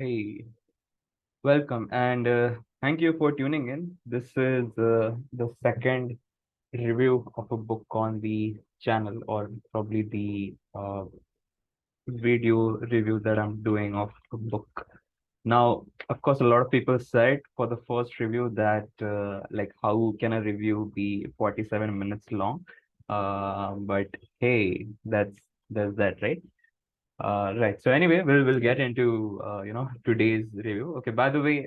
Hey, welcome and thank you for tuning in. This is the second review of a book on the channel, or probably the video review that I'm doing of a book. Now, of course, a lot of people said for the first review that like how can a review be 47 minutes long? But hey, that's that, right? Right. So anyway, we'll get into today's review. Okay. By the way,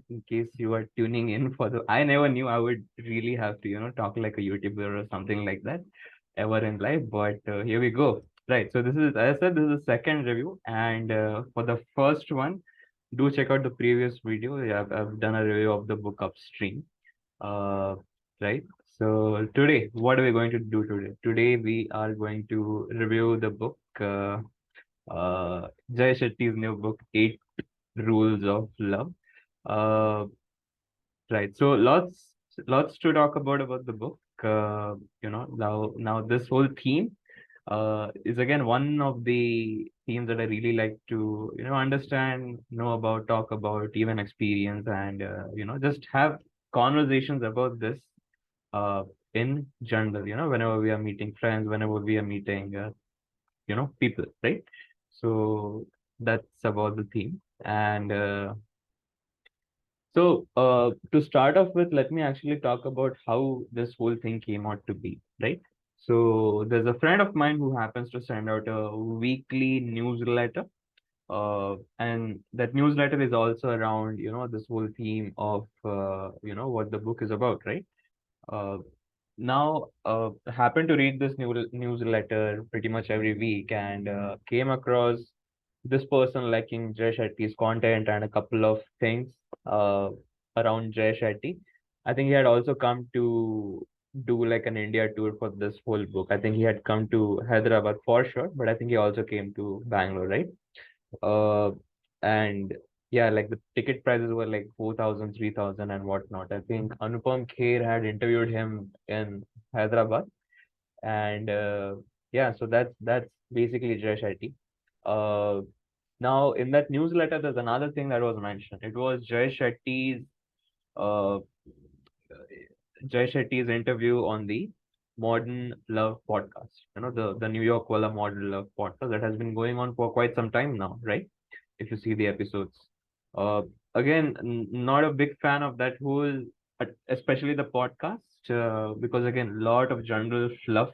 in case you are tuning in for I never knew I would really have to talk like a YouTuber or something like that ever in life. But here we go. Right. So this is, as I said, this is the second review, and for the first one, do check out the previous video. Yeah, I've done a review of the book Upstream. Uh, right. So today, what are we going to do today? Today we are going to review the book. Jay Shetty's new book, Eight Rules of Love. Uh, right. So lots to talk about the book. Now this whole theme is again one of the themes that I really like to understand, know about, talk about, even experience, and just have conversations about this uh in general. Whenever we are meeting friends, whenever we are meeting people, right? So that's about the theme. And to start off with, let me actually talk about how this whole thing came out to be, right? So there's a friend of mine who happens to send out a weekly newsletter, and that newsletter is also around this whole theme of what the book is about, right? uh, Now, happened to read this newsletter pretty much every week, and came across this person liking Jay Shetty's content and a couple of things uh, around Jay Shetty. I think he had also come to do like an India tour for this whole book. I think he had come to Hyderabad for sure, but I think he also came to Bangalore, right? Uh, and yeah, like the ticket prices were like 4,000, 3,000, and whatnot. I think Anupam Kher had interviewed him in Hyderabad, and yeah, so that's basically Jay Shetty. Uh, Now in that newsletter, there's another thing that was mentioned. It was uh, Jay Shetty's interview on the Modern Love podcast. The New York Walla Modern Love podcast that has been going on for quite some time now, right? If you see the episodes. Uh, Again, not a big fan of that whole, especially the podcast, because again, a lot of general fluff.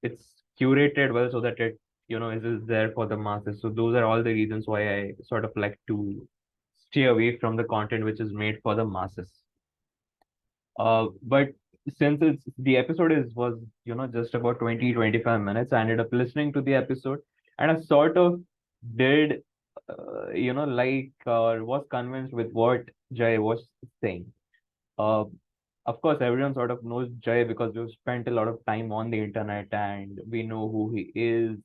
It's curated well so that it, is there for the masses. So those are all the reasons why I sort of like to stay away from the content which is made for the masses. But since the episode was just about 20-25 minutes, I ended up listening to the episode, and I sort of did like or was convinced with what Jay was saying. Uh, of course, everyone sort of knows Jay because we've spent a lot of time on the internet and we know who he is.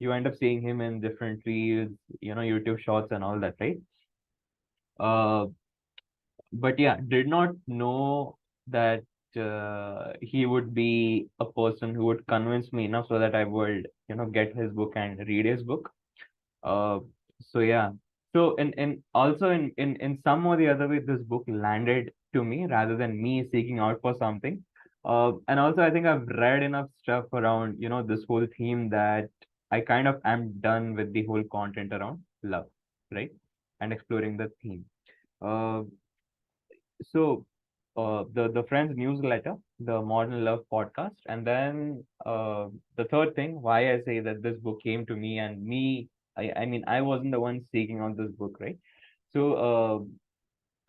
You end up seeing him in different reels, YouTube shorts and all that, right? Uh, but yeah, did not know that he would be a person who would convince me enough so that I would, get his book and read his book. Uh, so yeah. So in also in some or the other way, this book landed to me rather than me seeking out for something. And also I think I've read enough stuff around, this whole theme that I kind of am done with the whole content around love, right? And exploring the theme. Uh, so the Friends newsletter, the Modern Love podcast, and then the third thing, why I say that this book came to me and me, I mean, I wasn't the one seeking out this book, right? So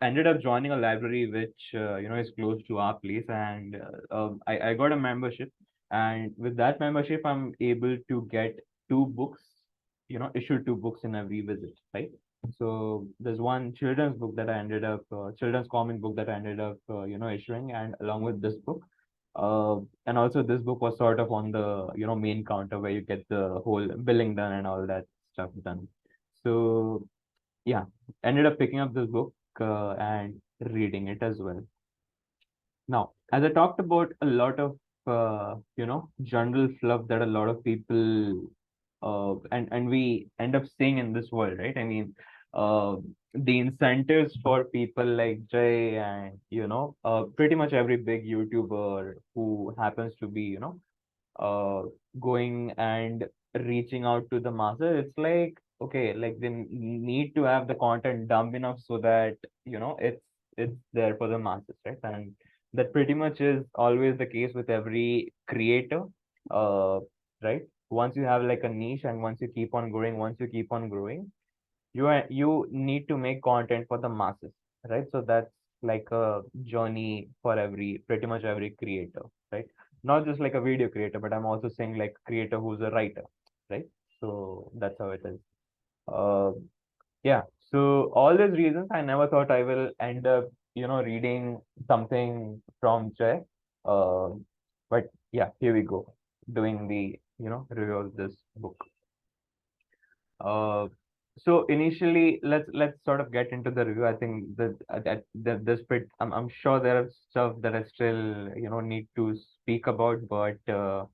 ended up joining a library which is close to our place, and I got a membership, and with that membership, I'm able to get two books, issued two books in every visit, right? So there's one children's book that I ended up, children's comic book that I ended up, issuing, and along with this book. And also this book was sort of on the, main counter where you get the whole billing done and all that stuff done. So yeah, ended up picking up this book and reading it as well. Now, as I talked about a lot of, general fluff that a lot of people, and we end up seeing in this world, right? I mean, uh, the incentives for people like Jay and pretty much every big YouTuber who happens to be going and reaching out to the masses. It's like, okay, like they need to have the content dumb enough so that it's there for the masses, right? And that pretty much is always the case with every creator, uh right? Once you have like a niche, and once you keep on growing, you need to make content for the masses, right? So that's like a journey for every pretty much every creator, right? Not just like a video creator, but I'm also saying like creator who's a writer, right? So that's how it is. uh yeah, so all these reasons, I never thought I will end up reading something from Jay. But yeah, here we go, doing the review of this book. uh, so initially, let's sort of get into the review. I think that this bit, I'm sure there are stuff that I still need to speak about, but uh,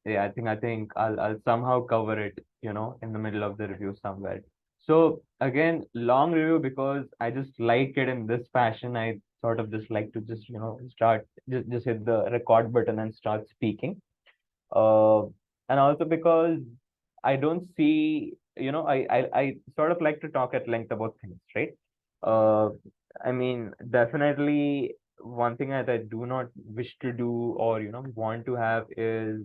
yeah, I think I'll somehow cover it in the middle of the review somewhere. So again, long review because I just like it in this fashion. I sort of just like to just start just hit the record button and start speaking. uh, and also because I don't see, I sort of like to talk at length about things, right? Uh, I mean, definitely one thing that I do not wish to do or, want to have is,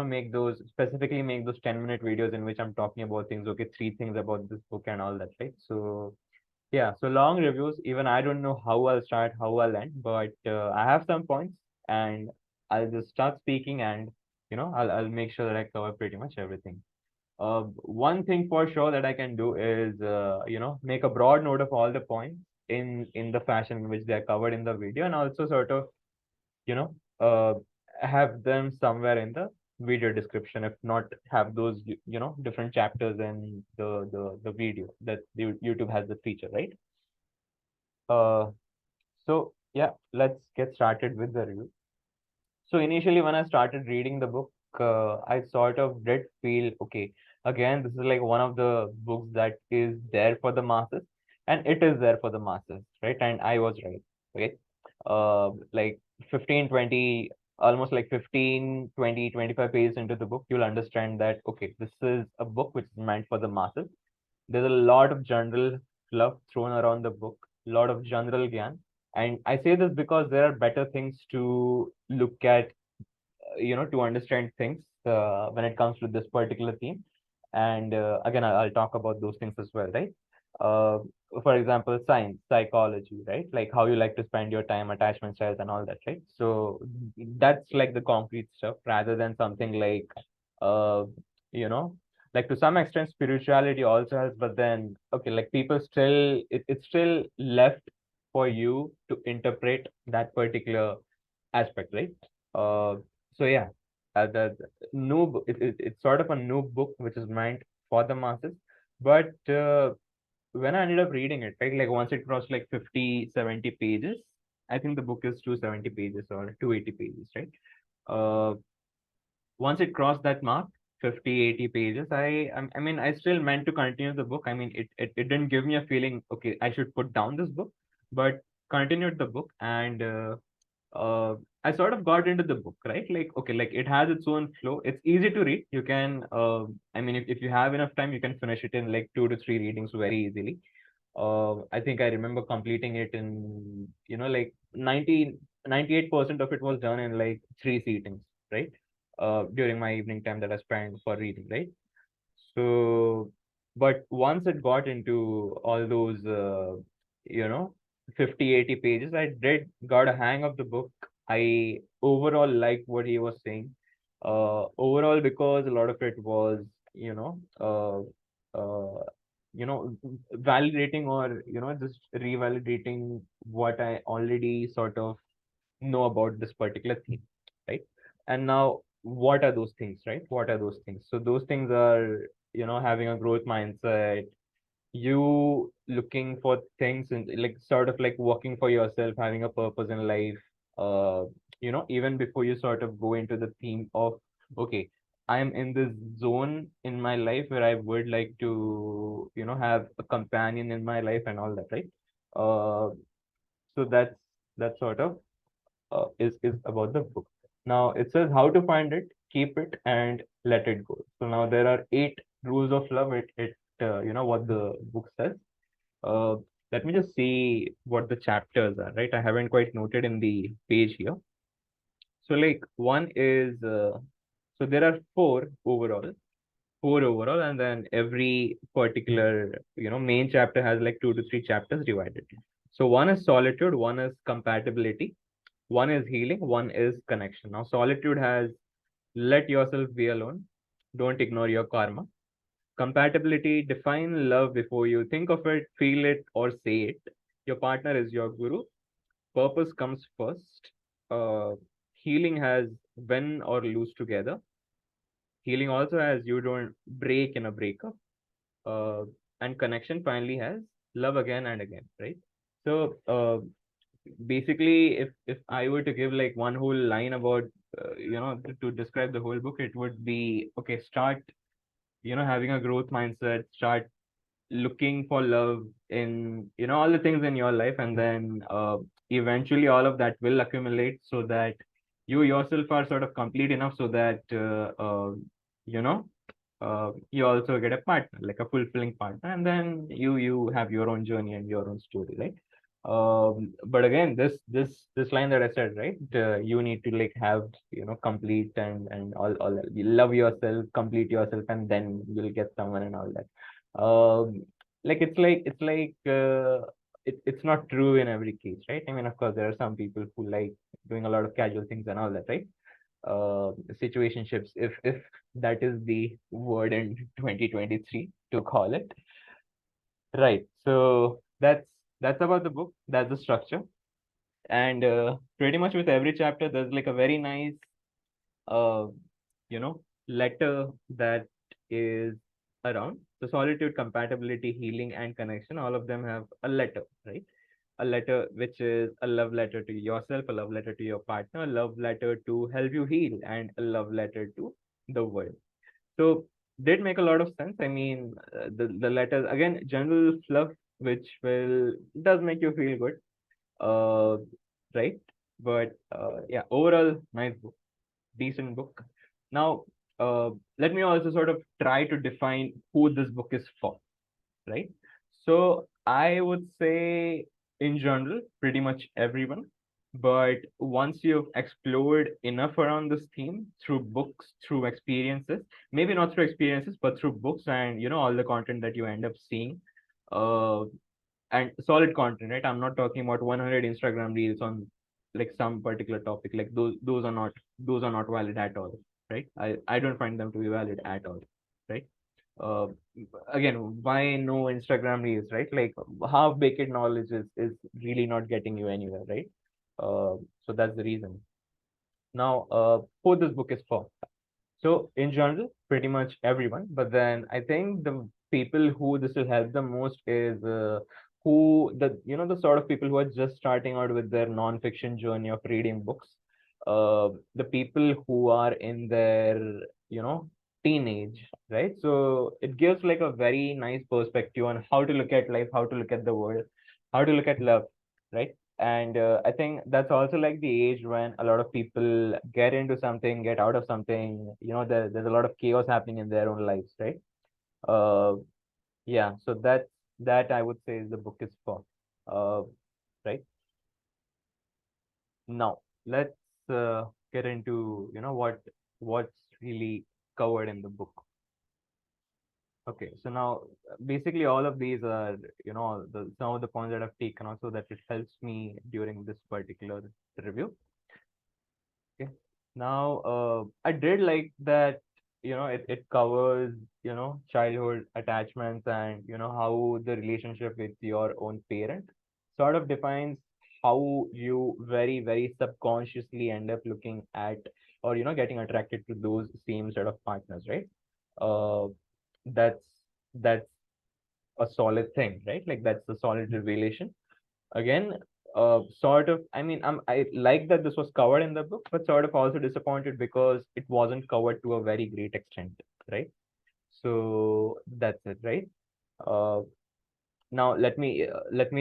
make those 10-minute videos in which I'm talking about things, okay, three things about this book and all that, right? So, yeah, so long reviews, even I don't know how I'll start, how I'll end, but I have some points and I'll just start speaking and I'll make sure that I cover pretty much everything. One thing for sure that I can do is make a broad note of all the points in the fashion in which they're covered in the video, and also sort of you know uh have them somewhere in the video description, if not have those different chapters in the video that YouTube has the feature, right? uh so yeah, let's get started with the review. So initially, when I started reading the book, I sort of did feel, okay, again, this is like one of the books that is there for the masses, and it is there for the masses, right? And I was right, okay? Like 15, 20, almost like 15, 20, 25 pages into the book, you'll understand that, okay, this is a book which is meant for the masses. There's a lot of general fluff thrown around the book, a lot of general gyan. And I say this because there are better things to look at, to understand things when it comes to this particular theme. And again, I'll talk about those things as well, right? Uh, for example, science, psychology, right? Like how you like to spend your time, attachment styles, and all that, right? So that's like the concrete stuff rather than something like, uh, you know, like to some extent, spirituality also helps, but then, okay, like people still, it's still left for you to interpret that particular aspect, right? Uh, so yeah, the noob, it's sort of a noob book which is meant for the masses. But when I ended up reading it, right, like once it crossed like 50, 70 pages, I think the book is 270 pages or 280 pages, right? Uh, Once it crossed that mark, 50, 80 pages, I mean, I still meant to continue the book. I mean, it didn't give me a feeling, okay, I should put down this book, but continued the book. And uh, I sort of got into the book, right? Like, okay, like it has its own flow. It's easy to read. You can, I mean, if you have enough time, you can finish it in like 2 to 3 readings very easily. I think I remember completing it in, like 98% of it was done in like 3 sittings, right? During my evening time that I spent for reading, right? So, but once it got into all those, you know, 50, 80 pages, I did got a hang of the book. I overall liked what he was saying. Overall, because a lot of it was, you know, uh, uh, validating or, just revalidating what I already sort of know about this particular theme, right? And now, what are those things, right? What are those things? So those things are, having a growth mindset, you looking for things and like sort of like working for yourself, having a purpose in life. Uh, Even before you sort of go into the theme of, okay, I'm in this zone in my life where I would like to, have a companion in my life and all that, right? Uh, so that's sort of is about the book. Now it says how to find it, keep it, and let it go. So now there are 8 rules of love. What the book says. Uh, Let me just see what the chapters are. Right, I haven't quite noted in the page here. So like one is so there are four overall, and then every particular main chapter has like 2 to 3 chapters divided. So one is solitude, one is compatibility, one is healing, one is connection. Now, solitude has let yourself be alone. Don't ignore your karma. Compatibility, define love before you think of it, feel it, or say it. Your partner is your guru. Purpose comes first. Uh, Healing has win or lose together. Healing also has you don't break in a breakup. Uh, and connection finally has love again and again, right? So, basically if I were to give like one whole line about to describe the whole book, it would be okay, start having a growth mindset, start looking for love in all the things in your life, and then eventually all of that will accumulate so that you yourself are sort of complete enough so that you know you also get a partner, like a fulfilling partner, and then you have your own journey and your own story, right? But again, this line that I said, right? You need to like have complete and all that. You love yourself, complete yourself, and then you'll get someone and all that. Like it's not true in every case, right? I mean, of course, there are some people who like doing a lot of casual things and all that, right? Situationships, if that is the word in 2023 to call it, right? So that's about the book. That's the structure, and pretty much with every chapter, there's like a very nice uh, letter that is around. So solitude, compatibility, healing, and connection, all of them have a letter, right? A letter which is a love letter to yourself, a love letter to your partner, a love letter to help you heal, and a love letter to the world. So did make a lot of sense. I mean, the letters again, general fluff, which will does make you feel good, uh, right? But yeah, overall, nice book, decent book. Now, let me also sort of try to define who this book is for, right? So I would say, in general, pretty much everyone. But once you've explored enough around this theme through books, through experiences, maybe not through experiences, but through books and all the content that you end up seeing, uh, and solid content, right? I'm not talking about 100 Instagram reels on like some particular topic. Like those are not valid at all, right? I don't find them to be valid at all, right? uh, Again, why no Instagram reels, right? Like half baked knowledge is really not getting you anywhere, right? So that's the reason. Now, who this book is for? So in general, pretty much everyone. But then I think the people who this will help the most is who the sort of people who are just starting out with their non-fiction journey of reading books. The people who are in their teenage, right? So it gives like a very nice perspective on how to look at life, how to look at the world, how to look at love, right? And I think that's also like the age when a lot of people get into something, get out of something. There's a lot of chaos happening in their own lives, right? Uh, yeah. So that I would say is the book is for. Uh, right now, let's get into what's really covered in the book. Okay, so now basically all of these are some of the points that I've taken also that it helps me during this particular review. Okay. Now, I did like that, it covers, childhood attachments and, how the relationship with your own parent sort of defines how you very, very subconsciously end up looking at or, getting attracted to those same sort of partners, right? Uh, that's that's a solid thing, right? Like that's a solid revelation. Again, sort of, I mean, I like that this was covered in the book, but sort of also disappointed because it wasn't covered to a very great extent, right? So that's it, right? Uh, Now let me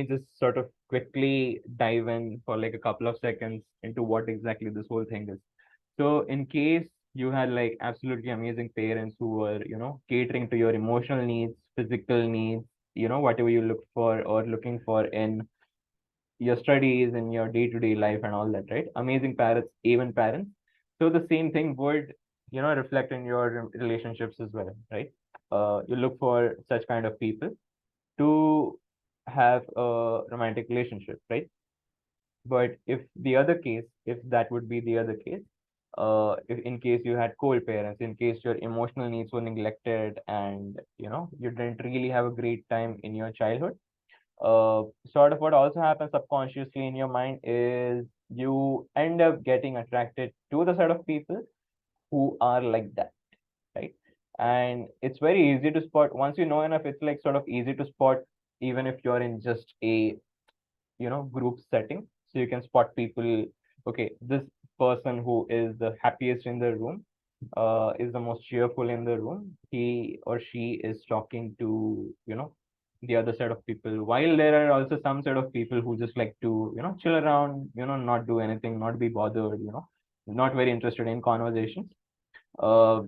just sort of quickly dive in for like a couple of seconds into what exactly this whole thing is. So in case you had like absolutely amazing parents who were, catering to your emotional needs, physical needs, whatever you look for or looking for in your studies and your day-to-day life and all that, right? Amazing parents, even parents. So the same thing would, reflect in your relationships as well, right? You look for such kind of people to have a romantic relationship, right? But if the other case, if that would be the other case, if in case you had cold parents, in case your emotional needs were neglected and you didn't really have a great time in your childhood, sort of what also happens subconsciously in your mind is you end up getting attracted to the set of people who are like that, right? And it's very easy to spot once you know enough. It's like sort of easy to spot even if you're in just a group setting. So you can spot people. Okay, this person who is the happiest in the room is the most cheerful in the room. He or she is talking to the other set of people, while there are also some set of people who just like to chill around, not do anything, not be bothered, not very interested in conversations. uh,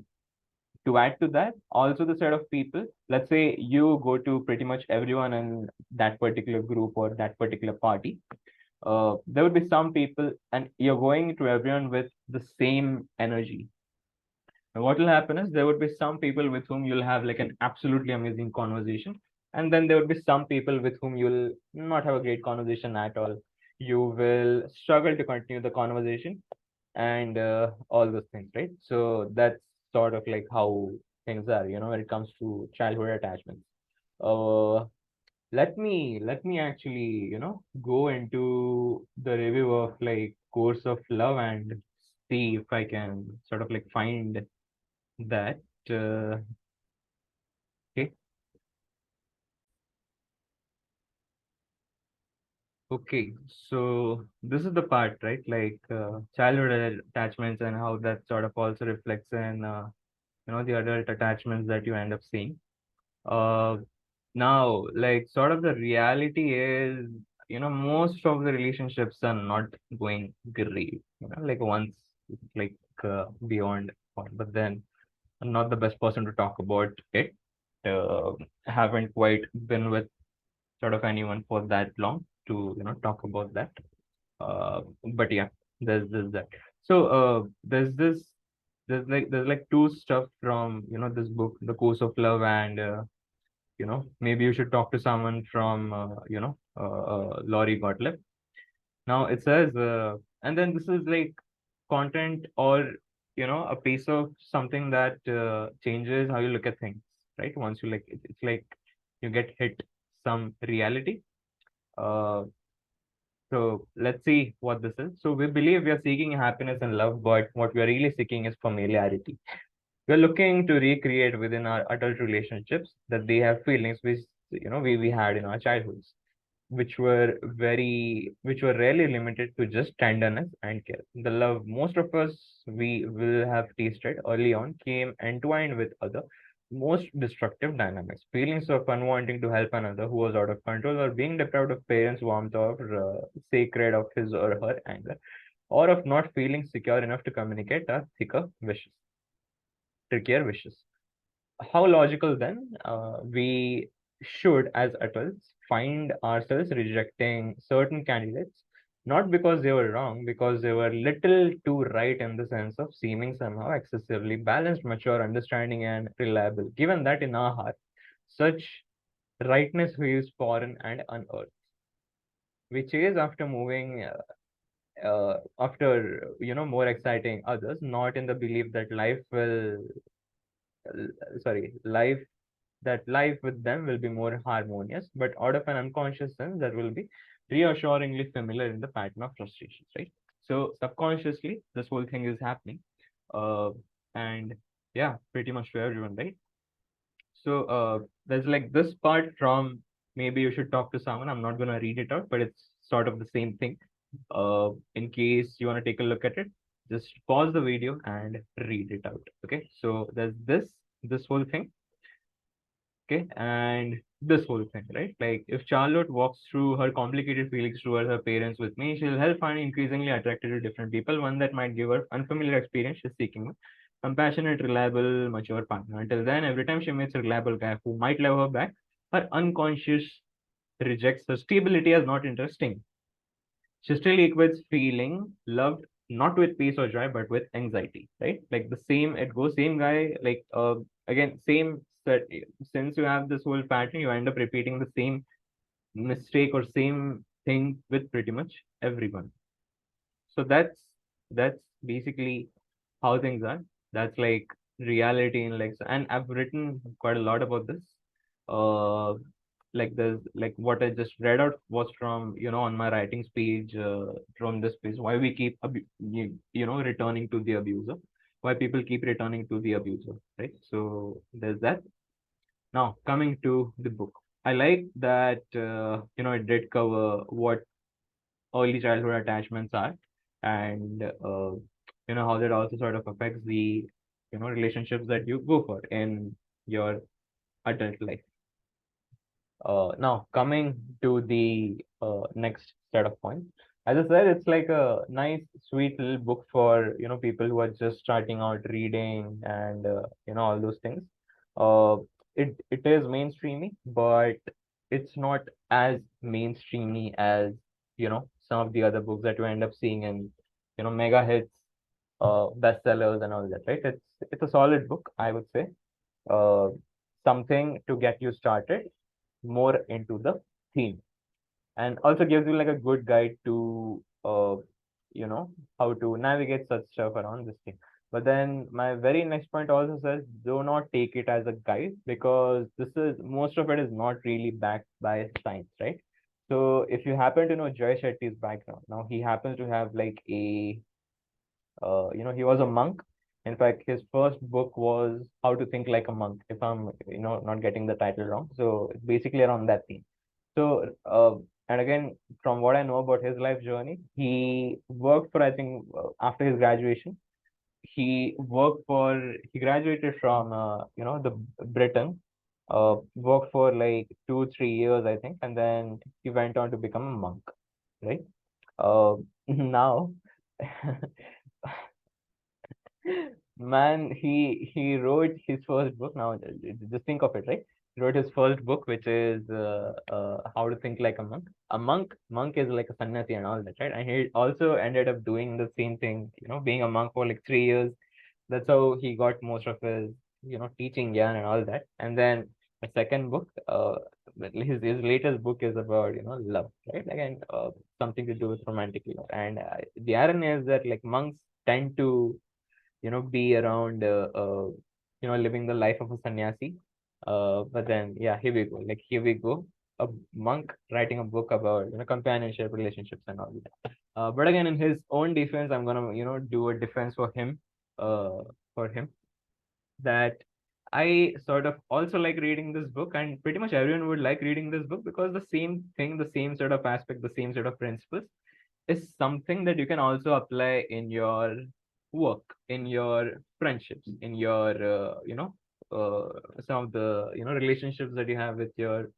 to add to that, also the set of people, let's say you go to pretty much everyone in that particular group or that particular party. There would be some people, and you're going to everyone with the same energy. And what will happen is there would be some people with whom you'll have like an absolutely amazing conversation, and then there would be some people with whom you'll not have a great conversation at all. You will struggle to continue the conversation and all those things, right? So that's sort of like how things are, when it comes to childhood attachments. Uh, let me actually, go into the review of like Course of Love and see if I can sort of like find that. Uh, okay, okay. So this is the part, right? Like childhood attachments and how that sort of also reflects in, the adult attachments that you end up seeing. Uh, Now, like, sort of the reality is, most of the relationships are not going great. Like once, like beyond point, but then I'm not the best person to talk about it. Haven't quite been with sort of anyone for that long to, talk about that. But yeah, there's that. So, there's like two stuff from, this book, The Course of Love, and maybe you should talk to someone from Laurie Gottlieb. Now it says and then this is like content or a piece of something that changes how you look at things, right? Once you like it's like you get hit some reality. uh so let's see what this is. So we believe we are seeking happiness and love, but what we are really seeking is familiarity. We're looking to recreate within our adult relationships that they have feelings which we had in our childhoods, which were rarely limited to just tenderness and care. The love most of us we will have tasted early on came entwined with other most destructive dynamics. Feelings of unwanting to help another who was out of control, or being deprived of parents' warmth, or sacred of his or her anger, or of not feeling secure enough to communicate our trickier wishes. How logical then we should, as adults, find ourselves rejecting certain candidates, not because they were wrong, because they were little too right in the sense of seeming somehow excessively balanced, mature, understanding, and reliable, given that in our heart, such rightness feels foreign and unearthed. We chase after moving, after, more exciting others, not in the belief that life life with them will be more harmonious, but out of an unconscious sense that will be reassuringly familiar in the pattern of frustrations, right? So subconsciously, this whole thing is happening. Uh, and yeah, pretty much for everyone, right? So there's like this part from maybe you should talk to someone. I'm not gonna read it out, but it's sort of the same thing. In case you want to take a look at it, just pause the video and read it out. Okay, so there's this whole thing. Okay, and this whole thing, right? Like if Charlotte walks through her complicated feelings towards her parents with me, she'll help find increasingly attracted to different people, one that might give her unfamiliar experience she's seeking. Compassionate, reliable, mature partner. Until then, every time she meets a reliable guy who might love her back, her unconscious rejects her stability as not interesting. She still equates feeling loved not with peace or joy, but with anxiety, right? Like the same, it goes same guy, like again, same set. Since you have this whole pattern, you end up repeating the same mistake or same thing with pretty much everyone. So that's basically how things are. That's like reality in like, and I've written quite a lot about this. Uh, like there's like what I just read out was from on my writing page, from this page, why we keep returning to the abuser, why people keep returning to the abuser, right? So there's that. Now coming to the book, I like that it did cover what early childhood attachments are, and how that also sort of affects the relationships that you go for in your adult life. Now coming to the next set of points. As I said, it's like a nice, sweet little book for people who are just starting out reading and all those things. Uh, it is mainstreamy, but it's not as mainstreamy as some of the other books that you end up seeing in mega hits, bestsellers and all that. Right? It's a solid book, I would say. Uh, Something to get you started more into the theme, and also gives you like a good guide to you know how to navigate such stuff around this thing. But then my very next point also says, do not take it as a guide, because this is, most of it is not really backed by science, right? So if you happen to know Jay Shetty's background, now he happens to have like a he was a monk. In fact, his first book was How to Think Like a Monk, if I'm, not getting the title wrong. So it's basically around that theme. So, and again, from what I know about his life journey, he worked for, I think, after his graduation, he graduated from, the Britain, worked for like 2, 3 years, I think, and then he went on to become a monk, right? Now, man, he wrote his first book. Now, just think of it, right? He wrote his first book, which is How to Think Like a Monk. A monk is like a sannyasi and all that, right? And he also ended up doing the same thing, being a monk for like 3 years. That's how he got most of his, teaching gyan and all that. And then the second book, his latest book is about, love, right? Again, something to do with romantic love. And the irony is that like monks tend to be around living the life of a sannyasi, but then yeah, here we go, a monk writing a book about companionship, relationships and all that. But again, in his own defense, I'm gonna do a defense uh for him, that I sort of also like reading this book, and pretty much everyone would like reading this book, because the same thing, the same sort of aspect, the same sort of principles is something that you can also apply in your work, in your friendships, in your some of the relationships that you have with your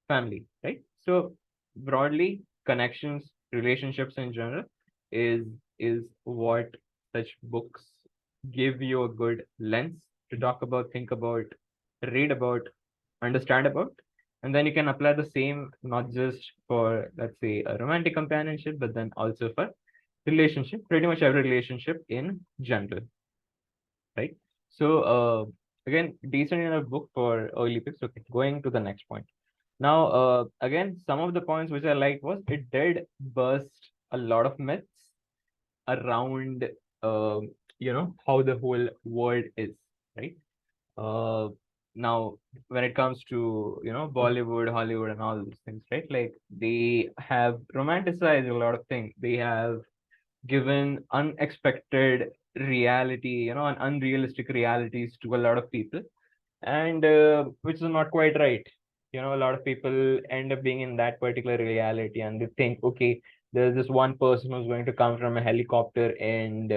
family, right? So broadly, connections, relationships in general is is what such books give you a good lens to talk about, think about, read about, understand about. And then you can apply the same not just for, let's say, a romantic companionship, but then also for relationship, pretty much every relationship in general, right? So again, decent enough book for early picks. Okay, going to the next point. Now, again, some of the points which I liked was it did burst a lot of myths around how the whole world is, right? uh Now, when it comes to Bollywood, Hollywood and all those things, right, like they have romanticized a lot of things. They have given unexpected reality, and unrealistic realities to a lot of people, and which is not quite right. a lot of people end up being in that particular reality, and they think, okay, there's this one person who's going to come from a helicopter and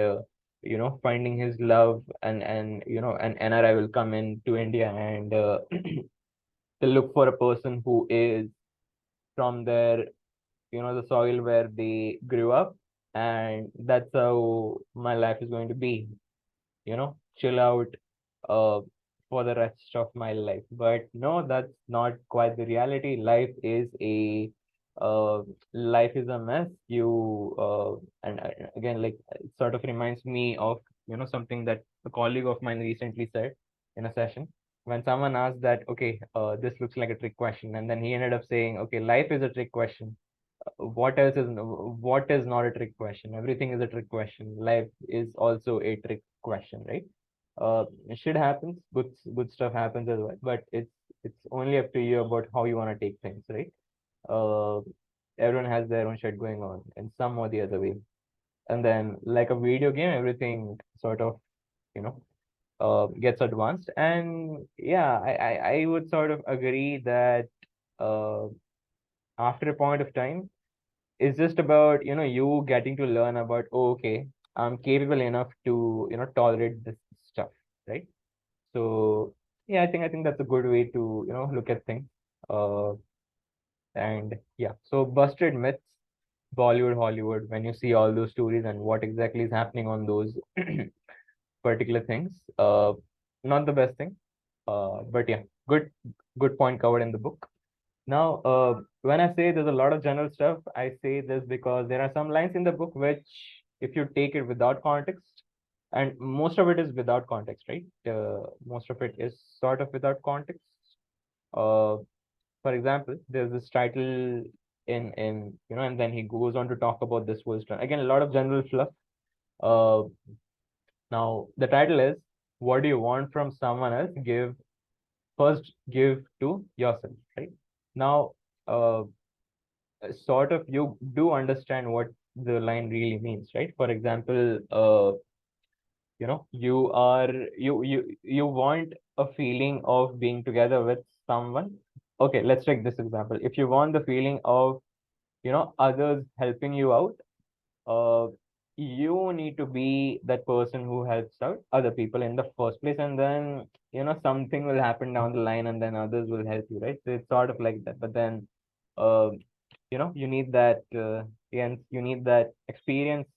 finding his love, and an NRI will come into India, and they look for a person who is from their, the soil where they grew up, and that's how my life is going to be, chill out uh for the rest of my life. But no, that's not quite the reality. Uh life is a mess. And again, like, it sort of reminds me of something that a colleague of mine recently said in a session, when someone asked that, okay, this looks like a trick question, and then he ended up saying, okay, life is a trick question. What is not a trick question? Everything is a trick question. Life is also a trick question, right? Shit happens, good stuff happens as well, but it's only up to you about how you want to take things, right? uh Everyone has their own shit going on in some or the other way, and then, like a video game, everything sort of you know gets advanced. And yeah, I would sort of agree that uh after a point of time, it's just about you getting to learn about, oh, okay, I'm capable enough to tolerate this stuff, right? So yeah, I think that's a good way to look at things. uh and yeah, so busted myths, Bollywood, Hollywood, when you see all those stories and what exactly is happening on those particular things, not the best thing. But yeah, good point covered in the book. Now, when I say there's a lot of general stuff, I say this because there are some lines in the book which, if you take it without context, and most of it is without context, right? Most of it is sort of without context. Uh, for example, there's this title in and then he goes on to talk about this wisdom. Again, a lot of general fluff. Uh, Now the title is, "What do you want from someone else? Give to yourself." Right now, uh, sort of you do understand what the line really means, right? For example, you want a feeling of being together with someone. Okay, let's take this example. If you want the feeling of others helping you out, uh, you need to be that person who helps out other people in the first place, and then something will happen down the line, and then others will help you, right? So it's sort of like that. But then, uh, you need that, and you need that experience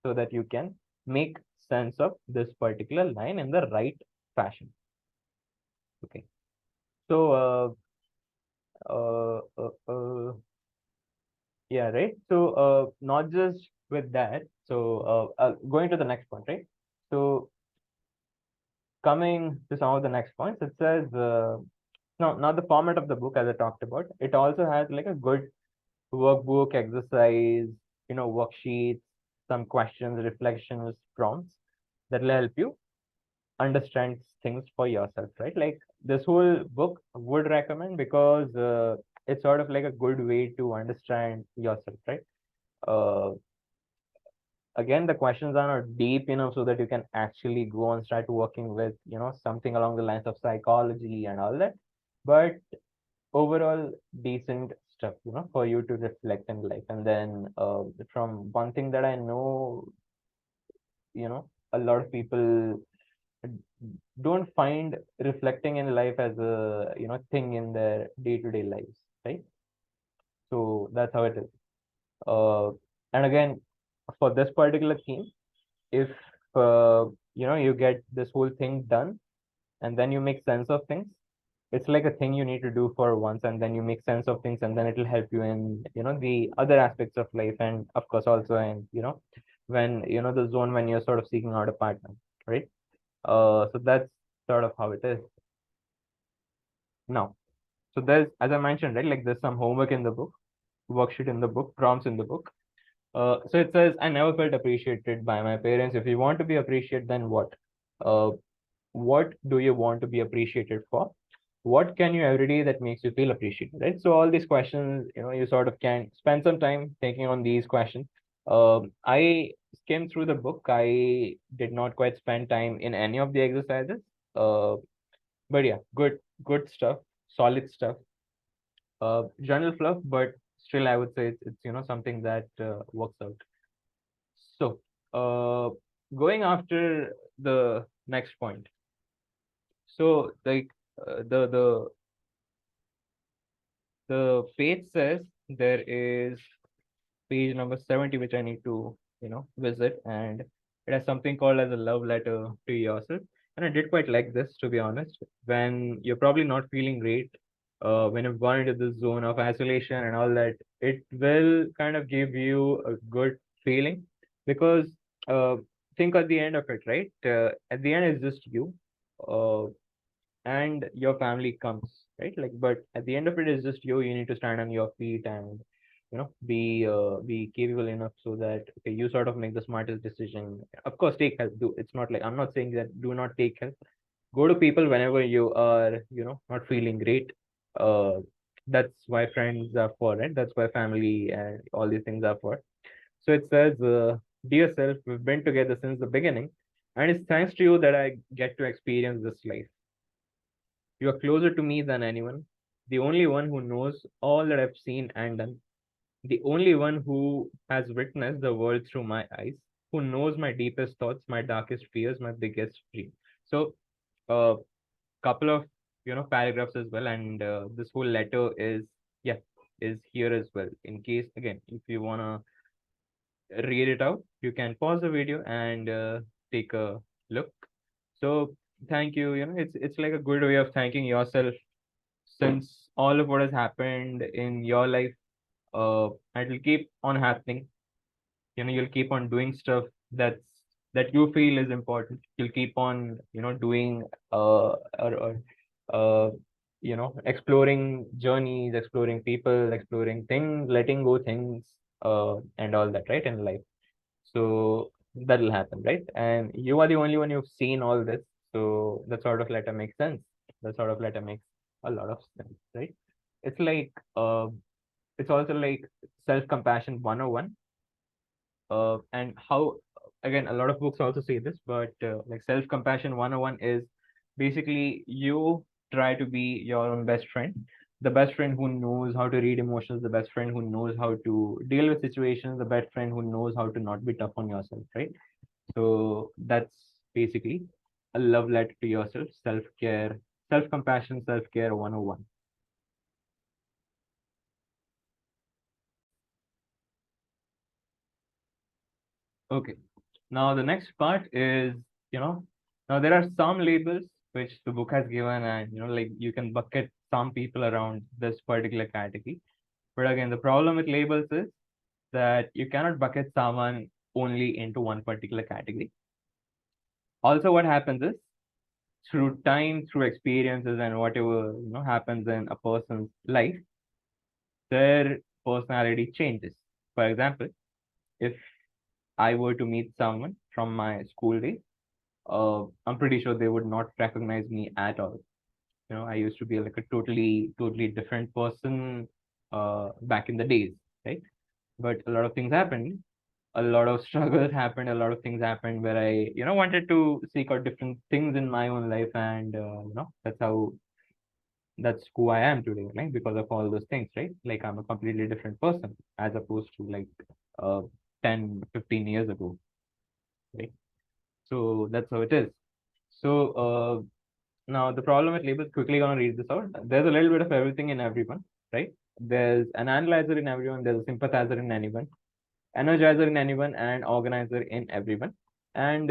so that you can make sense of this particular line in the right fashion. Okay. So, uh, uh, uh, yeah, right. So, not just with that. So, going to the next point, right? So, coming to some of the next points, it says, no, not the format of the book as I talked about. It also has like a good workbook, exercise, worksheets, some questions, reflections, prompts that will help you understand things for yourself, right? Like, this whole book would recommend, because it's sort of like a good way to understand yourself, right? Uh, Again, the questions are not deep enough so that you can actually go and start working with something along the lines of psychology and all that, but overall decent stuff for you to reflect in life. And then, from one thing that I know, a lot of people don't find reflecting in life as a thing in their day-to-day lives, right? So that's how it is. uh, and again, for this particular theme, if uh, you get this whole thing done, and then you make sense of things, it's like a thing you need to do for once, and then you make sense of things, and then it'll help you in the other aspects of life, and of course also in when the zone when you're sort of seeking out a partner, right? So that's sort of how it is now. So there's, as I mentioned, right, like, there's some homework in the book, worksheet in the book, prompts in the book. So it says, I never felt appreciated by my parents. If you want to be appreciated, then what? Uh, what do you want to be appreciated for? What can you every day that makes you feel appreciated, right? So all these questions, you sort of can spend some time thinking on these questions. I skimmed through the book. I did not quite spend time in any of the exercises. Uh, but yeah, good stuff, solid stuff. journal fluff, but still I would say it's something that works out. So, going after the next point. So, like the page says there is page number 70, which I need to visit, and it has something called as a love letter to yourself. And I did quite like this, to be honest. When you're probably not feeling great, when you've gone into this zone of isolation and all that, it will kind of give you a good feeling, because uh, think at the end of it, right? At the end, it's just you. Uh, and your family comes, right? Like, but at the end of it is just you. You need to stand on your feet and be capable enough so that, okay, you sort of make the smartest decision. Of course, take help. Do It's not like I'm not saying that do not take help. Go to people whenever you are not feeling great. Uh, that's why friends are for, right? That's why family and all these things are for. So it says, dear self, we've been together since the beginning, and it's thanks to you that I get to experience this life. You are closer to me than anyone, the only one who knows all that I've seen and done, the only one who has witnessed the world through my eyes, who knows my deepest thoughts, my darkest fears, my biggest dreams. So, a couple of paragraphs as well, and this whole letter is here as well. In case, again, if you wanna read it out, you can pause the video and take a look. So, thank you. It's like a good way of thanking yourself, since all of what has happened in your life, it will keep on happening. You'll keep on doing stuff that you feel is important. You'll keep on doing or exploring journeys, exploring people, exploring things, letting go things, and all that, right, in life. So that'll happen, right? And you are the only one who've seen all this, so that sort of letter makes sense. That sort of letter makes a lot of sense, right? It's like it's also like self-compassion 101. And how, again, a lot of books also say this, but like self-compassion 101 is basically you try to be your own best friend, the best friend who knows how to read emotions, the best friend who knows how to deal with situations, the best friend who knows how to not be tough on yourself, right? So that's basically a love letter to yourself, self-care, self-compassion, self-care 101. Okay. Now the next part is, you know, now there are some labels which the book has given, and like you can bucket some people around this particular category. But again, the problem with labels is that you cannot bucket someone only into one particular category. Also, what happens is, through time, through experiences, and whatever happens in a person's life, their personality changes. For example, if I were to meet someone from my school days, I'm pretty sure they would not recognize me at all. I used to be like a totally different person back in the days, right? But a lot of things happened, a lot of struggles happened, a lot of things happened where I, wanted to seek out different things in my own life, and that's who I am today, right? Because of all those things, right? Like I'm a completely different person as opposed to like uh 10, 15 years ago, right? So that's how it is. So now the problem with labels, quickly gonna read this out. There's a little bit of everything in everyone, right? There's an analyzer in everyone, there's a sympathizer in anyone, energizer in anyone, and organizer in everyone. And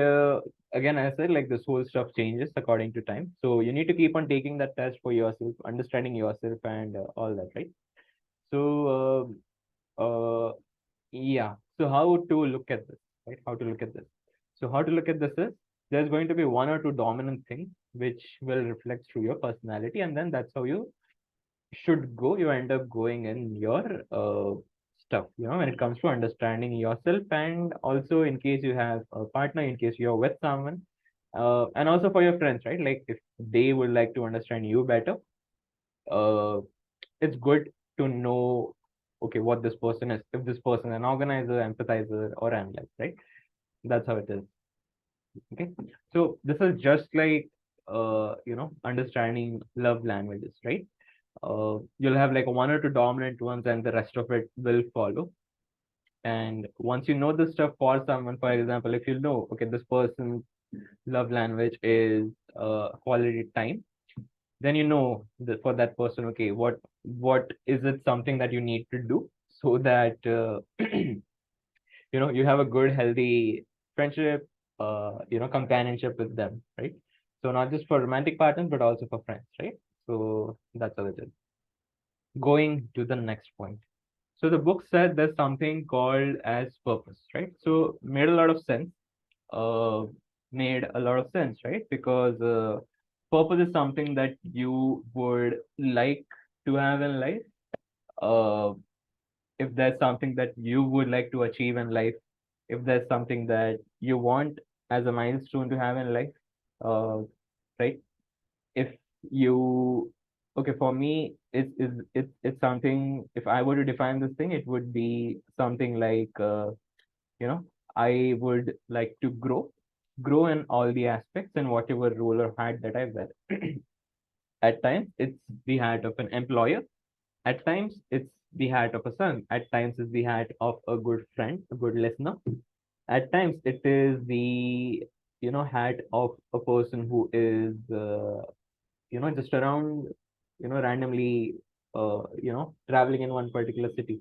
again, I said, like, this whole stuff changes according to time. So you need to keep on taking that test for yourself, understanding yourself, and all that, right? So yeah. So how to look at this, right? How to look at this. So how to look at this is, there's going to be one or two dominant things which will reflect through your personality, and then that's how you should go. You end up going in your stuff, when it comes to understanding yourself, and also in case you have a partner, in case you're with someone, and also for your friends, right? Like if they would like to understand you better, uh, it's good to know, okay, what this person is, if this person is an organizer, empathizer, or analyst, right? That's how it is. Okay. So this is just like understanding love languages, right? You'll have like one or two dominant ones, and the rest of it will follow. And once you know this stuff for someone, for example, if you know, okay, this person's love language is quality time, then you know that for that person, okay, what is it something that you need to do so that you have a good, healthy friendship, companionship with them, right? So not just for romantic partners, but also for friends, right? So that's how it is. Going to the next point. So the book said there's something called as purpose, right? So made a lot of sense. Uh, Made a lot of sense, right? Because purpose is something that you would like to have in life. Uh, if there's something that you would like to achieve in life, if there's something that you want as a milestone to have in life, uh, right? If you, okay, for me, it's something. If I were to define this thing, it would be something like, you know, I would like to grow in all the aspects in whatever role or hat that I wear. At times, it's the hat of an employer. At times, it's the hat of a son. At times, it's the hat of a good friend, a good listener. At times, it is the, hat of a person who is, just around, randomly, traveling in one particular city.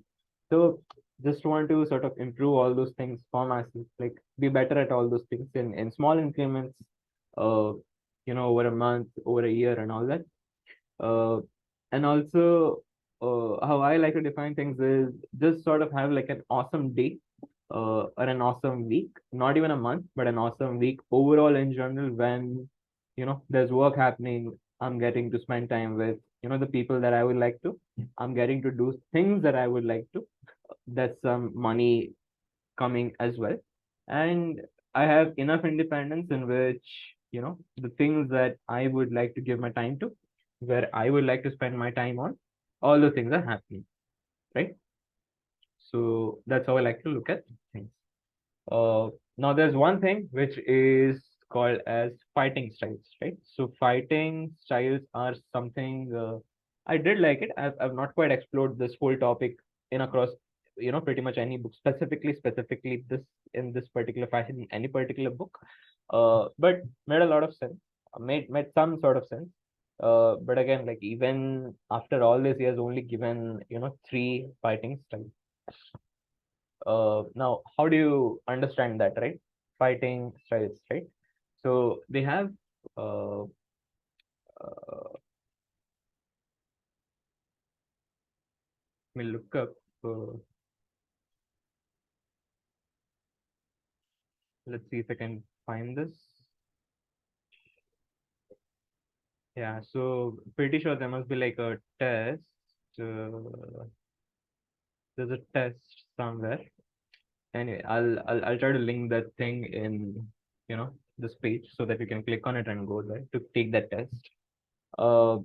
So just want to sort of improve all those things for myself, like be better at all those things in small increments, uh, over a month, over a year, and all that. Uh, and also, how I like to define things is just sort of have like an awesome day, or an awesome week, not even a month, but an awesome week overall in general when, there's work happening. I'm getting to spend time with, the people that I would like to. I'm getting to do things that I would like to. There's some money coming as well. And I have enough independence in which, the things that I would like to give my time to, where I would like to spend my time on, all the things are happening, right? So that's how I like to look at things. Uh, Now there's one thing which is called as fighting styles, right? So fighting styles are something, I did like it. I've not quite explored this whole topic in across, pretty much any book, specifically this in this particular fashion in any particular book. But made a lot of sense. Made some sort of sense. But again, like even after all this, he has only given, three fighting styles. Now, how do you understand that, right? Fighting styles, right? So they have, uh, uh, let me look up, uh, let's see if I can find this. Yeah, so pretty sure there must be like a test. Uh, there's a test somewhere. Anyway, I'll try to link that thing in, this page so that you can click on it and go there to take that test. Uh,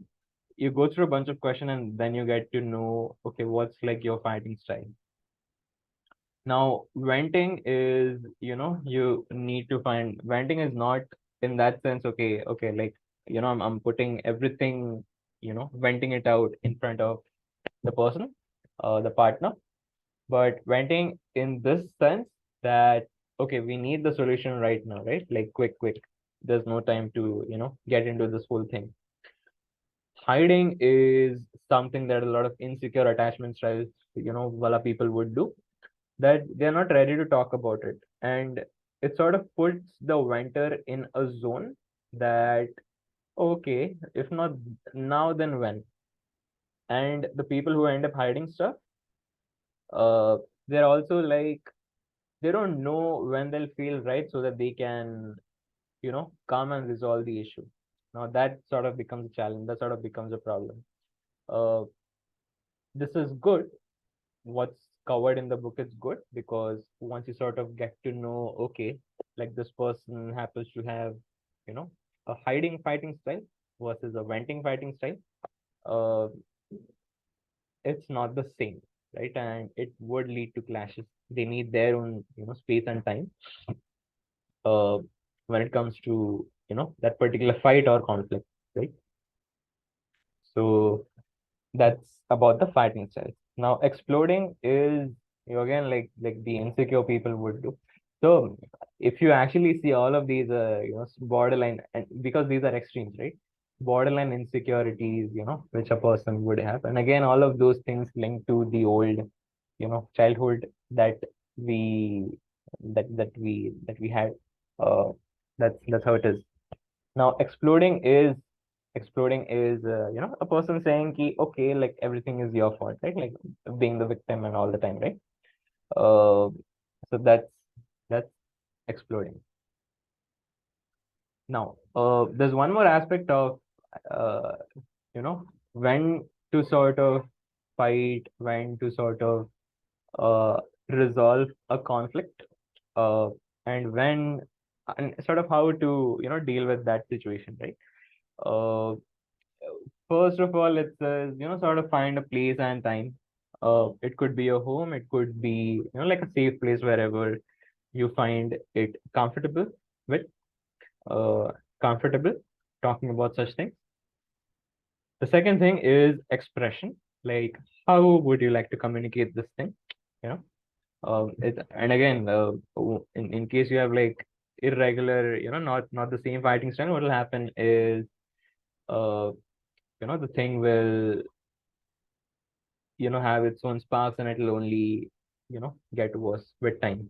you go through a bunch of questions and then you get to know, okay, what's like your fighting style. Now, venting is, you need to find, venting is not in that sense, okay, like, I'm putting everything, venting it out in front of the person, the partner, but venting in this sense that, okay, we need the solution right now, right? Like, quick. There's no time to, get into this whole thing. Hiding is something that a lot of insecure attachment styles, wala people would do, that they're not ready to talk about it. And it sort of puts the venter in a zone that, okay, if not now, then when? And the people who end up hiding stuff, uh, they're also like, they don't know when they'll feel right so that they can, come and resolve the issue. Now that sort of becomes a challenge, that sort of becomes a problem. Uh, this is good. What's covered in the book is good because once you sort of get to know, okay, like this person happens to have, a hiding fighting style versus a venting fighting style, uh, it's not the same, right? And it would lead to clashes. They need their own, space and time, uh, when it comes to, that particular fight or conflict, right? So That's about the fighting styles. Now, exploding is, again, like the insecure people would do. So if you actually see all of these, borderline, and because these are extremes, right? Borderline insecurities, which a person would have, and again, all of those things linked to the old, childhood that we that we had. Uh, that's how it is. Now, exploding is a person saying ki, okay, like everything is your fault, right? Like being the victim and all the time, right? Uh, so that's exploding. Now, there's one more aspect of uh, when to sort of fight, when to sort of uh resolve a conflict, uh, and when and sort of how to deal with that situation, right? Uh, First of all, it says, sort of find a place and time. It could be a home, it could be, like a safe place wherever you find it with, uh, comfortable talking about such things. The second thing is expression. Like, how would you like to communicate this thing? You know, and again, in case you have like irregular, not the same fighting style, what will happen is, uh, the thing will have its own sparks, and it'll only get worse with time.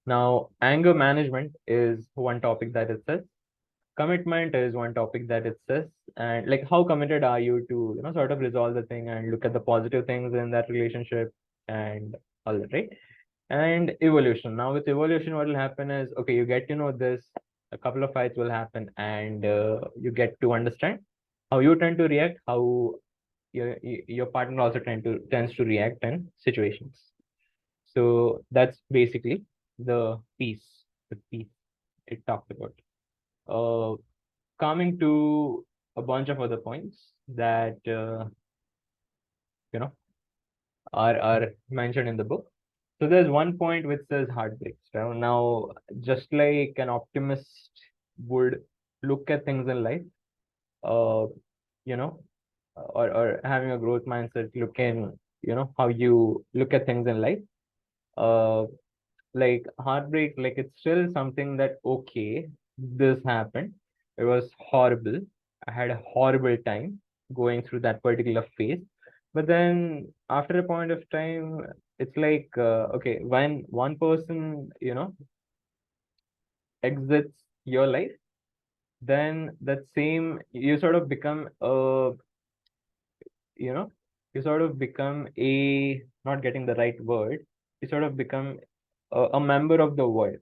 Now, anger management is one topic that it says. Commitment is one topic that it says. And like, how committed are you to sort of resolve the thing and look at the positive things in that relationship and all that, right? And evolution. Now with evolution, what will happen is, okay, you get to know this, a couple of fights will happen, and you get to understand how you tend to react, how your partner also tends to react in situations. So that's basically the piece it talked about. Uh, Coming to a bunch of other points that you know are mentioned in the book. So there's one point which says heartbreaks. Now, just like an optimist would look at things in life, uh, you know, or having a growth mindset, looking, how you look at things in life. Uh, like heartbreak, like it's still something that, okay, this happened. It was horrible. I had a horrible time going through that particular phase. But then after a point of time, it's like, okay, when one person, exits your life, then that same, you sort of become you know, you sort of become not getting the right word, you sort of become a member of the world.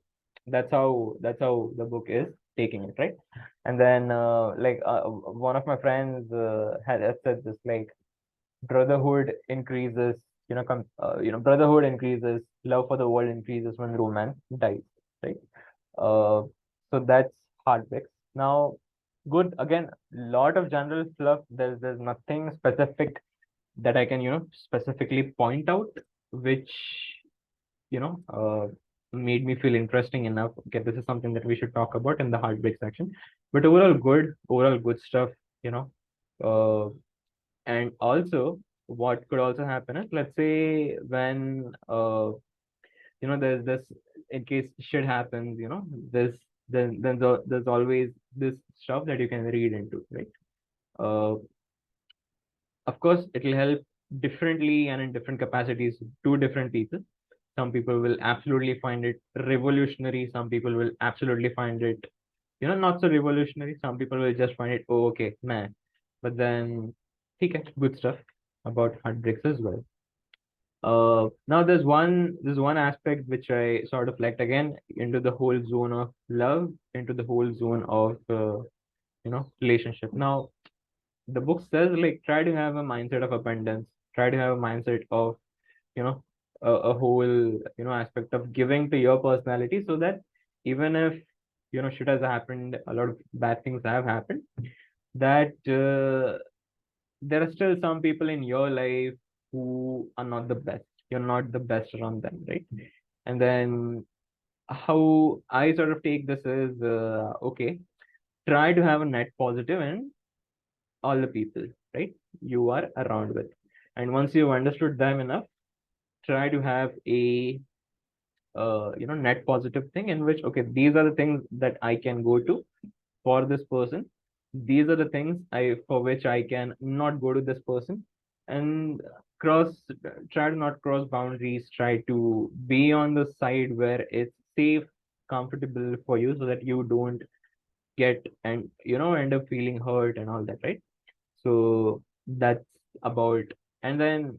That's how the book is taking it, right? And then one of my friends had said this, like, brotherhood increases, brotherhood increases, love for the world increases when romance dies, right? uh so that's heartbreaks. Now, good, again, lot of general fluff. There's nothing specific that I can, specifically point out, which, you know, uh, made me feel interesting enough. Okay, this is something that we should talk about in the heartbreak section. But overall good stuff, you know. And also, what could also happen is, let's say when, there's this, in case shit happens, this, there's always this stuff that you can read into, right? Uh, Of course, it will help differently and in different capacities to different people. Some people will absolutely find it revolutionary. Some people will absolutely find it, not so revolutionary. Some people will just find it, oh, okay, man. But then, okay, good stuff about heartbreaks as well. Now there's one aspect which I sort of liked, again, into the whole zone of love, into the whole zone of relationship. Now, the book says, like, try to have a mindset of abundance, try to have a mindset of, you know a whole, aspect of giving to your personality, so that even if, shit has happened, a lot of bad things have happened, that there are still some people in your life who are not the best. You're not the best around them, right? And then, how I sort of take this is, okay, try to have a net positive in all the people. right? You are around with. And once you've understood them enough, try to have a net positive thing in which, okay, these are the things that I can go to for this person. These are the things I for which I can not go to this person, and cross try to not cross boundaries. Try to be on the side where it's safe, comfortable for you, so that you don't get and end up feeling hurt and all that, right? So that's about, and then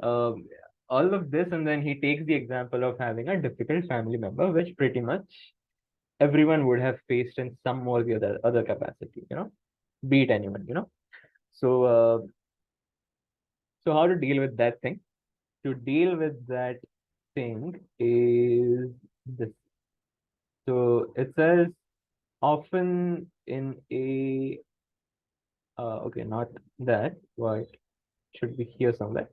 um, all of this, and then he takes the example of having a difficult family member, which pretty much everyone would have faced in some or the other capacity, beat anyone, So, so how to deal with that thing? To deal with that thing is this. So it says often in a okay, not that, but should be here somewhere.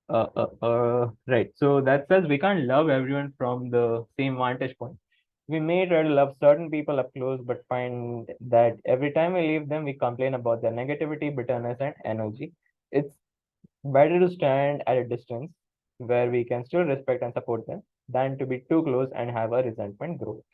Right. So that says we can't love everyone from the same vantage point. We may try to love certain people up close, but find that every time we leave them, we complain about their negativity, bitterness, and energy. It's better to stand at a distance where we can still respect and support them than to be too close and have a resentment grow.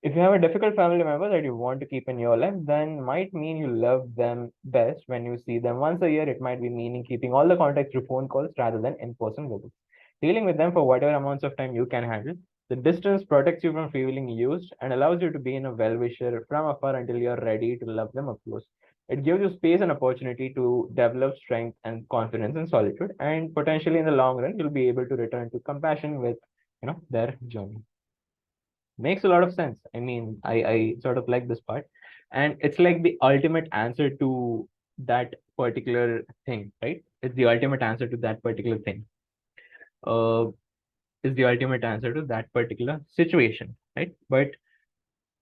If you have a difficult family member that you want to keep in your life, then might mean you love them best when you see them once a year. It might be meaning keeping all the contact through phone calls rather than in-person visits. Dealing with them for whatever amounts of time you can handle. The distance protects you from feeling used and allows you to be in a well-wisher from afar until you're ready to love them up close. It gives you space and opportunity to develop strength and confidence in solitude, and potentially in the long run, you'll be able to return to compassion with, their journey. Makes a lot of sense. I mean, I sort of like this part, and it's like the ultimate answer to that particular thing, right? It's the ultimate answer to that particular thing. Uh, is the ultimate answer to that particular situation, right? But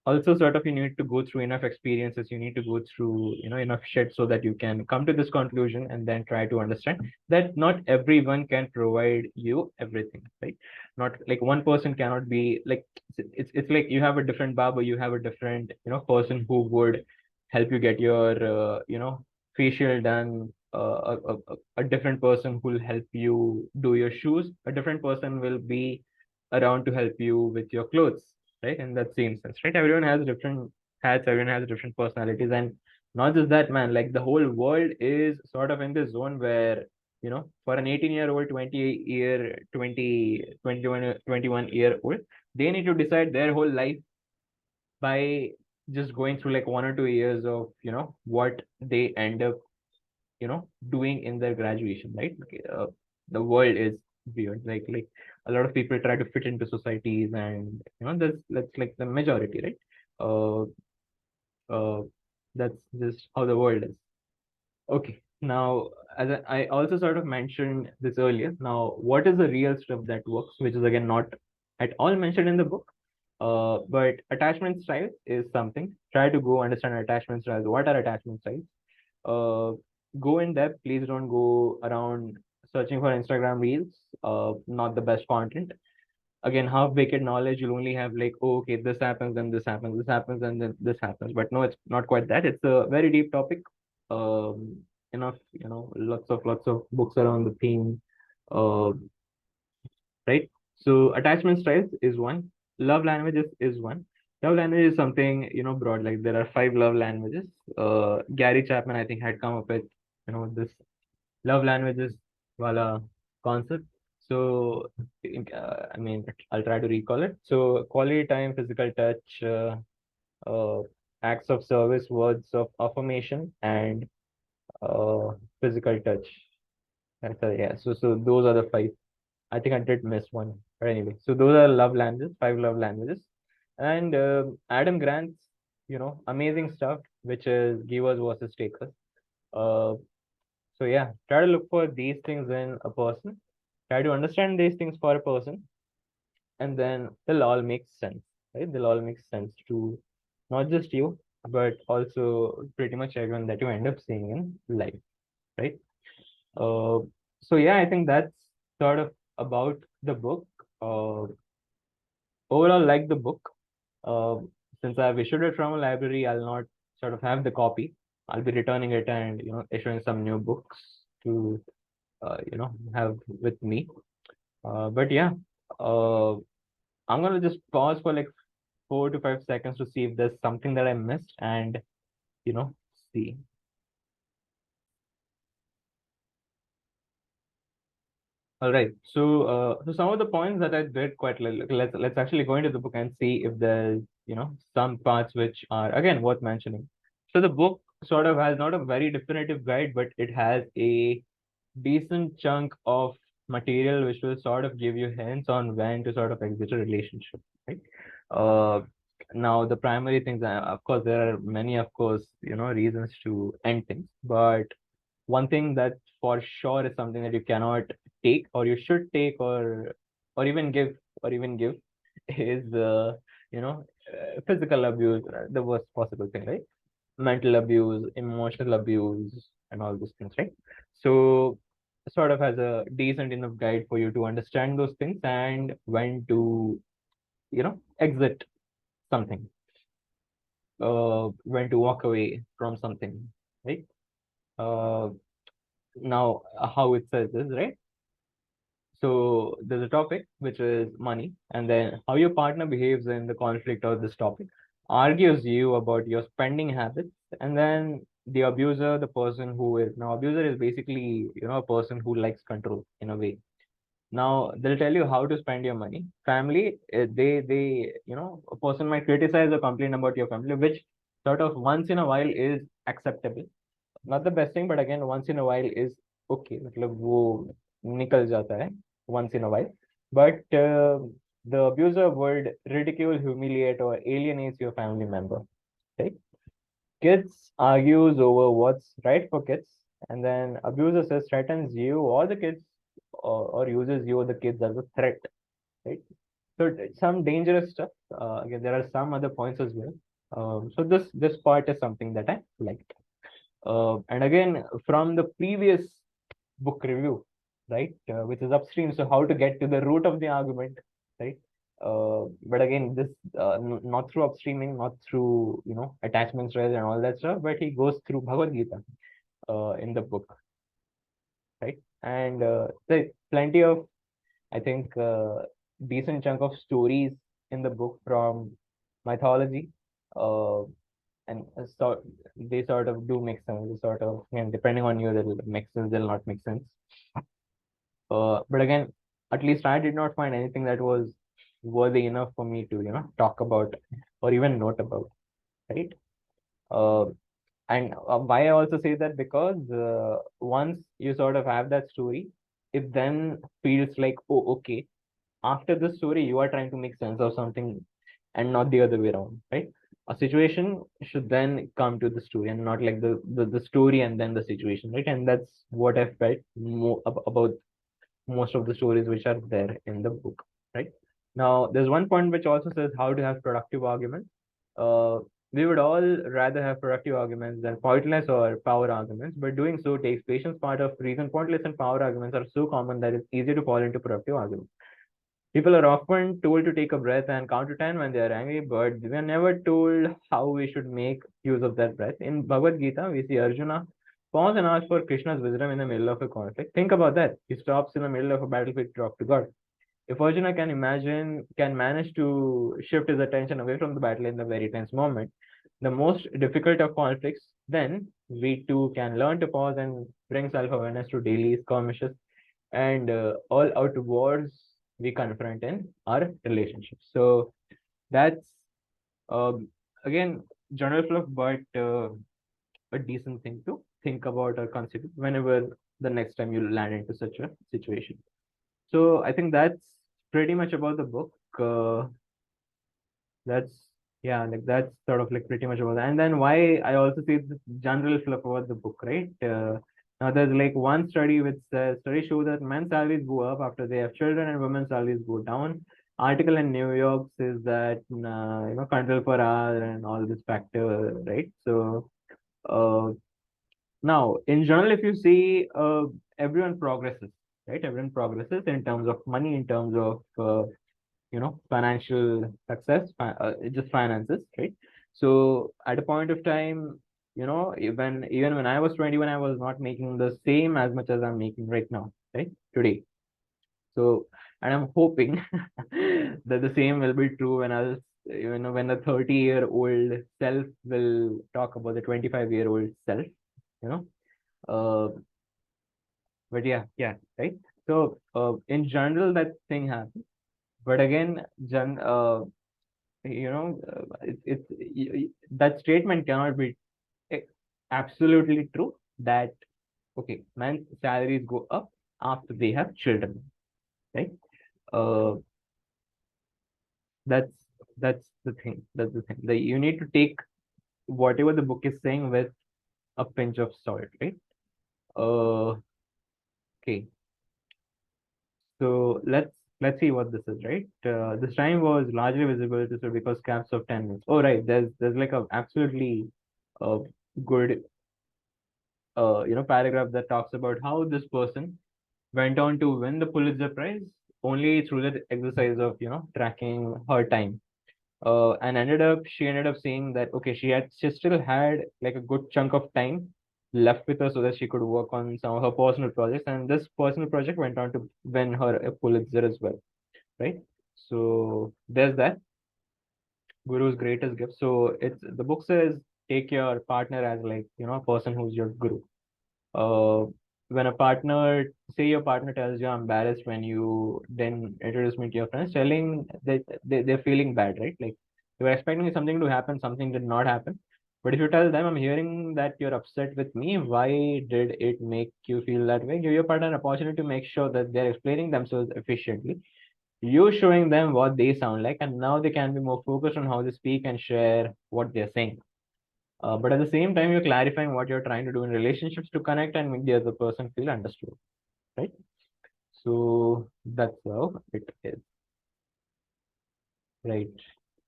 also sort of you need to go through enough experiences, you need to go through enough shit so that you can come to this conclusion and then try to understand that not everyone can provide you everything, right? Not like one person cannot be like, it's like you have a different barber, you have a different person who would help you get your facial done, a different person who will help you do your shoes, a different person will be around to help you with your clothes, right? In that same sense, right? Everyone has different hats, everyone has different personalities, and not just that, man. Like the whole world is sort of in this zone where, for an 18-year-old, 20 year, 20, 21 year old, they need to decide their whole life by just going through like 1 or 2 years of, what they end up, doing in their graduation, right? Okay, the world is weird. Like a lot of people try to fit into societies, and that's like the majority, right? Uh, uh, that's just how the world is. Okay, now as I also sort of mentioned this earlier. Now, what is the real stuff that works, which is again not at all mentioned in the book. But attachment style is something. Try to go understand attachment styles. What are attachment styles? uh, Go in depth. Please don't go around searching for Instagram reels. Not the best content. Again, half-baked knowledge. You'll only have like, oh, okay, this happens, then this happens, this happens, and then this happens. But no, it's not quite that. It's a very deep topic. Enough, lots of books around the theme. Uh, right? So attachment styles is one. Love languages is one. Love language is something, broad. Like there are 5 love languages. Gary Chapman, I think, had come up with, this love languages wala concept. So, I mean, I'll try to recall it. So, quality time, physical touch, uh, acts of service, words of affirmation, and uh, physical touch. Yeah. So those are the 5. I think I did miss one. But anyway, so those are love languages, 5 love languages. And Adam Grant's, amazing stuff, which is givers versus takers. Uh, so yeah, try to look for these things in a person. Try to understand these things for a person, and then they'll all make sense, right? They'll all make sense to not just you, but also pretty much everyone that you end up seeing in life, right? Uh, so yeah, I think that's sort of about the book. Uh, Overall, like the book. Uh, since I've issued it from a library, I'll not sort of have the copy. I'll be returning it and issuing some new books to have with me. But yeah, uh, I'm gonna just pause for like 4 to 5 seconds to see if there's something that I missed and you know see. All right. So some of the points that I did quite let's actually go into the book and see if there's some parts which are again worth mentioning. So the book sort of has not a very definitive guide, but it has a decent chunk of material which will sort of give you hints on when to sort of exit a relationship, right? Uh, Now the primary things, of course, there are many, of course, reasons to end things, but one thing that for sure is something that you cannot take or you should take or even give is physical abuse, the worst possible thing, right? Mental abuse, emotional abuse, and all those things, right? So sort of has a decent enough guide for you to understand those things and when to exit something, when to walk away from something, right? uh Now, how it says this, right? So there's a topic which is money, and then how your partner behaves in the conflict of this topic argues you about your spending habits, and then the abuser, the person who is now abuser is basically a person who likes control in a way. Now they'll tell you how to spend your money. Family, they a person might criticize or complain about your family, which sort of once in a while is acceptable, not the best thing, but again, once in a while is okay. मतलब वो निकल जाता है once in a while. But the abuser would ridicule, humiliate, or alienate your family member. Right? Kids argues over what's right for kids, and then abuser says threatens you or the kids, or uses you or the kids as a threat. Right? So some dangerous stuff. Again, there are some other points as well. So this part is something that I liked. And again, from the previous book review, right, which is upstream, so how to get to the root of the argument, right? But again, this not through upstreaming, not through attachment styles and all that stuff, but he goes through Bhagavad Gita in the book, right? And there's plenty of, I think, decent chunk of stories in the book from mythology. Uh, and so they sort of do make sense. They sort of, depending on you, they'll make sense, they'll not make sense. But again, at least I did not find anything that was worthy enough for me to, talk about or even note about, right? Uh, and why I also say that because once you sort of have that story, it then feels like, oh, okay, after the story, you are trying to make sense of something and not the other way around, right? A situation should then come to the story and not like the story and then the situation, right? And that's what I felt more about most of the stories which are there in the book, right? Now, there's one point which also says how to have productive arguments. Uh, we would all rather have productive arguments than pointless or power arguments, but doing so takes patience. Part of reason pointless and power arguments are so common that it's easy to fall into productive arguments. People are often told to take a breath and count to 10 when they are angry, but we are never told how we should make use of that breath. In Bhagavad Gita, we see Arjuna pause and ask for Krishna's wisdom in the middle of a conflict. Think about that. He stops in the middle of a battlefield to talk to God. If Arjuna can manage to shift his attention away from the battle in the very tense moment, the most difficult of conflicts, then we too can learn to pause and bring self-awareness to daily skirmishes and all out wars we confront in our relationships. So that's uh, again general fluff, but a decent thing to think about or consider whenever the next time you land into such a situation. So I think that's pretty much about the book. That's yeah, like that's sort of like pretty much about that. And then why I also see this general fluff about the book, right? Now there's like one study which says studies show that men's salaries go up after they have children and women's salaries go down. Article in New York says that control per hour and all this factor, right? So now in general, if you see, everyone progresses, right? Everyone progresses in terms of money, in terms of financial success, just finances, right? So at a point of time, even when I was 21, I was not making the same as much as I'm making right now, right? Today. So, and I'm hoping that the same will be true when the 30-year-old self will talk about the 25-year-old self, you know. Uh, but yeah, right. So, in general, that thing happens. But again, that statement cannot be eh, absolutely true. That okay, men's salaries go up after they have children, right? Uh, that's that's the thing. That's the thing. You need to take whatever the book is saying with a pinch of salt, right? Uh, okay. So let's see what this is, right? This time was largely visible to because caps of 10 minutes. Oh, right. There's like a absolutely uh, good paragraph that talks about how this person went on to win the Pulitzer Prize only through the exercise of tracking her time. And she ended up saying that okay, she still had like a good chunk of time left with her so that she could work on some of her personal projects, and this personal project went on to win her a Pulitzer as well, right? So there's that. Guru's greatest gift. So it's the book says take your partner as like a person who's your guru. uh, when a partner, say your partner tells you I'm embarrassed when you then introduce me to your friends, telling that they're feeling bad, right? Like you were expecting something to happen, something did not happen. But if you tell them, I'm hearing that you're upset with me, why did it make you feel that way? Give your partner an opportunity to make sure that they're explaining themselves efficiently. You showing them what they sound like, and now they can be more focused on how they speak and share what they're saying. But at the same time, you're clarifying what you're trying to do in relationships to connect and make the other person feel understood, right? So that's how it is, right?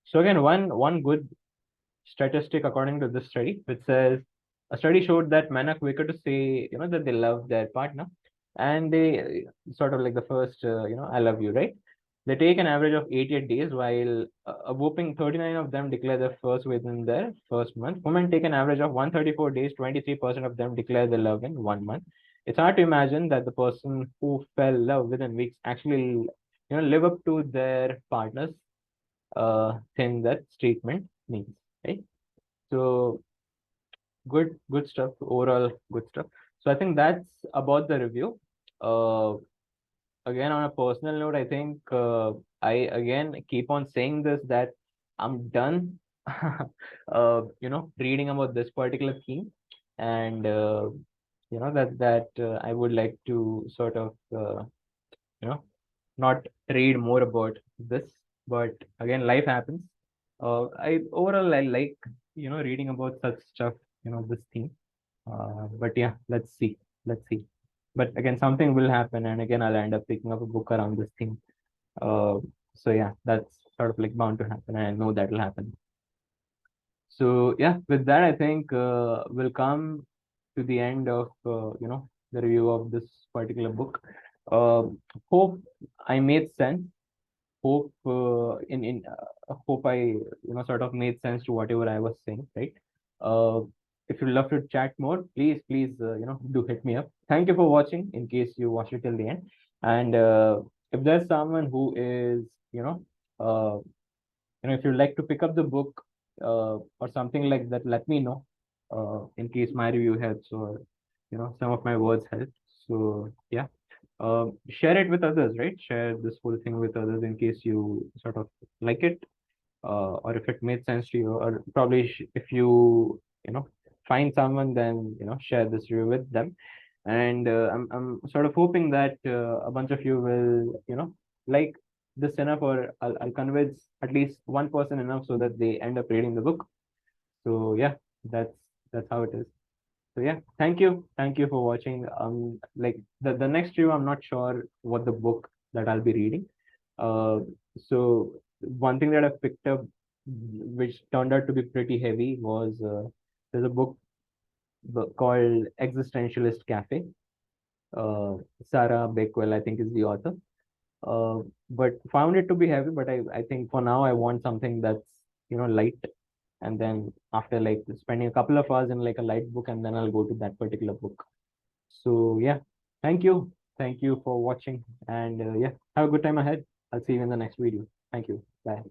So again, one good statistic according to this study, which says a study showed that men are quicker to say, that they love their partner, and they sort of like the first, I love you, right? They take an average of 88 days, while a whooping 39 of them declare their first within their first month. Women take an average of 134 days, 23% of them declare their love in 1 month. It's hard to imagine that the person who fell in love within weeks actually, live up to their partner's thing that statement means, right? So good stuff. Overall, good stuff. So I think that's about the review. Uh, Again, on a personal note, I think I again keep on saying this that I'm done, reading about this particular theme, and I would like to sort of you know not read more about this. But again, life happens. I like reading about such stuff, this theme. But yeah, let's see. Let's see. But again, something will happen, and again, I'll end up picking up a book around this theme. Uh, so yeah, that's sort of like bound to happen, and I know that will happen. So yeah, with that, I think we'll come to the end of the review of this particular book. Uh, Hope I made sense. Hope I sort of made sense to whatever I was saying, right? Uh, if you'd love to chat more, please do hit me up. Thank you for watching. In case you watched it till the end, and if there's someone who is uh, if you'd like to pick up the book or something like that, let me know. In case my review helps or some of my words help. So yeah, share it with others, right? Share this whole thing with others in case you sort of like it, or if it made sense to you, or probably if you find someone, then share this review with them. And I'm sort of hoping that a bunch of you will like this enough, or I'll convince at least one person enough so that they end up reading the book. So yeah, that's that's how it is. So yeah, thank you for watching. Like the next review, I'm not sure what the book that I'll be reading. So one thing that I picked up, which turned out to be pretty heavy, was there's a called Existentialist Cafe. Sarah Bakewell, I think, is the author. But found it to be heavy. But I think for now I want something that's light. And then after like spending a couple of hours in like a light book, and then I'll go to that particular book. So yeah, thank you. Thank you for watching. And yeah, have a good time ahead. I'll see you in the next video. Thank you. Bye.